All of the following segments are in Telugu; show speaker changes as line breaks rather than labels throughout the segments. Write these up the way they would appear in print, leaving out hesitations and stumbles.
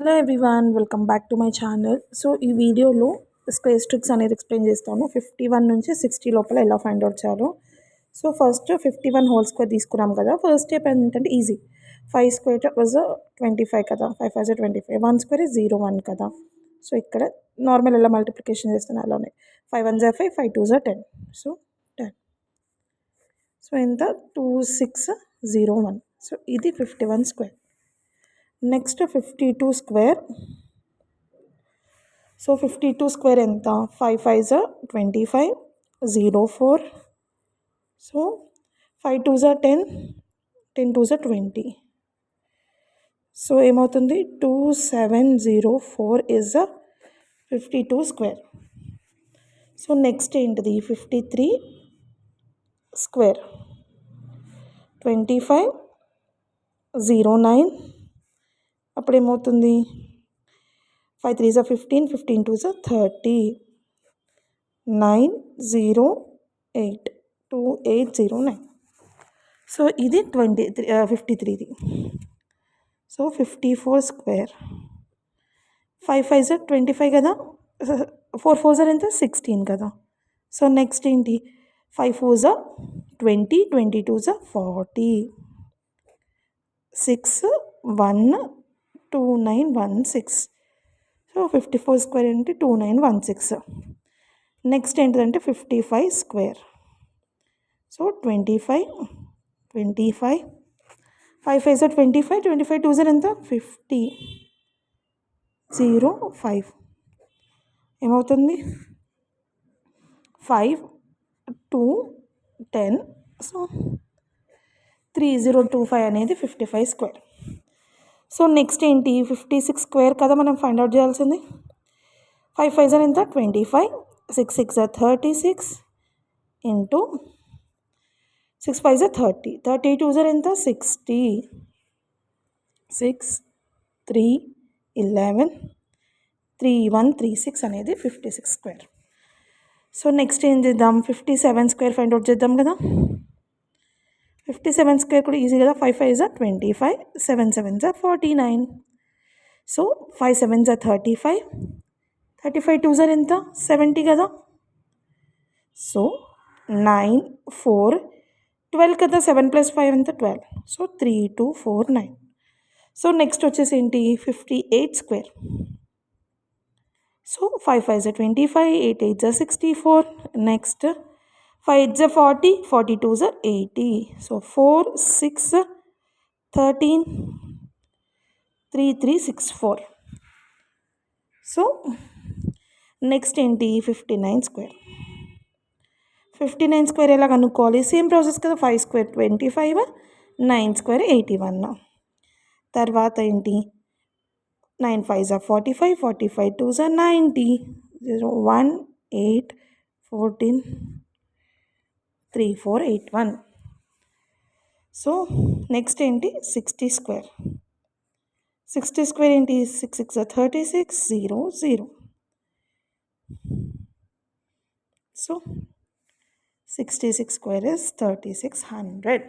Hello everyone, welcome back to my channel. So ఈ వీడియోలో స్క్వేర్ ట్రిక్స్ అనేది ఎక్స్ప్లెయిన్ చేస్తాను. 51 నుంచి 60 లోపల ఎలా ఫైండ్ అవుట్ చేయాలో. సో ఫస్ట్ 51 హోల్ స్క్వేర్ తీసుకున్నాం కదా. ఫస్ట్ స్టెప్ ఏంటంటే ఈజీ. 5 స్క్వేర్ వాజ్ 25 కదా. 5 5 25, 1 స్క్వేర్ 0 1 కదా. సో ఇక్కడ నార్మల్ ఎలా మల్టిప్లికేషన్ చేస్తాను అలానే 5 1 5, 5 2 10. సో 10. సో ఎంత 2601. సో ఇది 51 square. Next 52 square. So 52 square ఎంత 5 5 25, 0 4. సో 5 2 10, 10 2 20. సో ఏమవుతుంది 2704 ఇస్ 52 స్క్వేర్. సో నెక్స్ట్ ఏంటిది 53 స్క్వేర్. 25 09. అప్పుడు ఏమవుతుంది 5 3 15, 15 2 30, 908, 2809. సో ఇది 53ది. So 54 square. 5 5 25 కదా. 4 4 ఎంత 16 కదా. సో నెక్స్ట్ ఏంటి 5 4 20, 22 40, 6 1 2916. సో 54 స్క్వేర్ అంటే 2916. నెక్స్ట్ ఏంటిదంటే 55 స్క్వేర్. సో 25 25, 5 5 25, 25 2 ఎంత 50, 0 5. ఏమవుతుంది 5 2 10. సో 3025 అనేది 55 స్క్వేర్. సో నెక్స్ట్ ఏంటి 56 స్క్వేర్ కదా మనం ఫైండ్ అవుట్ చేయాల్సింది. 5 5 ఎంత 25, 6 6 36 ఇంటూ 6 5 30, 32 ఎంత 60, 6 3 11, 3136 అనేది 56 స్క్వేర్. సో నెక్స్ట్ ఏం చేద్దాం 57 స్క్వేర్ ఫైండ్ అవుట్ చేద్దాం కదా. 57 స్క్వేర్ కూడా ఈజీ కదా. 5 5 25, 7 7 49. సో 5 7 35, 35 2 ఎంత 70 కదా. సో 9 4 12 కదా. 7 + 5 ఎంత 12. సో 3249. సో నెక్స్ట్ వచ్చేసి ఏంటి 58 square. So 5 5 25, 8 8 64. Next 5 8 40, 42 80. So 4 6 13, 3364. So next ఏంటి 59 స్క్వేర్. 59 స్క్వేర్ ఎలా కనుక్కోవాలి సేమ్ ప్రాసెస్ కదా. 5 స్క్వేర్ 25, 9 స్క్వేర్ 81. తర్వాత ఏంటి 9 5 45, 45 2 90, 0 1 8 14 3481. సో నెక్స్ట్ ఏంటి 60 స్క్వేర్. 60 స్క్వేర్ ఏంటి 6 6 36, 0 0. So 66 square is 3600.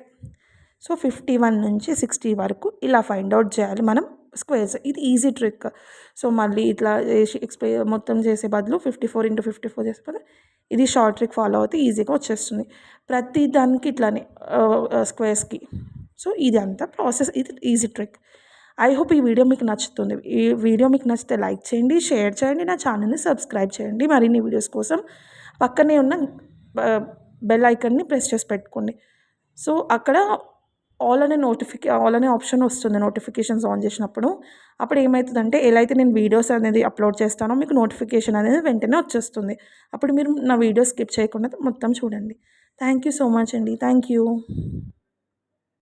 సో 51 నుంచి 60 వరకు ఇలా ఫైండ్ అవుట్ చేయాలి మనం స్క్వేర్స్. ఇది ఈజీ ట్రిక్. సో మళ్ళీ ఇట్లా చేసి మొత్తం చేసే బదులు 54 × 54 చేసే బదులు ఇది షార్ట్ ట్రిక్ ఫాలో అవుతే ఈజీగా వచ్చేస్తుంది ప్రతి దానికి ఇట్లానే స్క్వేర్స్కి. సో ఇది అంతా ప్రాసెస్. ఇది ఈజీ ట్రిక్. ఐ హోప్ ఈ వీడియో మీకు నచ్చుతుంది. ఈ వీడియో మీకు నచ్చితే లైక్ చేయండి, షేర్ చేయండి, నా ఛానల్ని సబ్స్క్రైబ్ చేయండి. మరిన్ని వీడియోస్ కోసం పక్కనే ఉన్న బెల్ ఐకన్ని ప్రెస్ చేసి పెట్టుకోండి. సో అక్కడ ఆల్ అనే ఆప్షన్ వస్తుంది నోటిఫికేషన్స్ ఆన్ చేసినప్పుడు. అప్పుడు ఏమవుతుందంటే ఎలా అయితే నేను వీడియోస్ అనేది అప్లోడ్ చేస్తానో మీకు నోటిఫికేషన్ అనేది వెంటనే వచ్చేస్తుంది. అప్పుడు మీరు నా వీడియో స్కిప్ చేయకుండా మొత్తం చూడండి. థ్యాంక్ యూ సో మచ్ అండి. Thank you.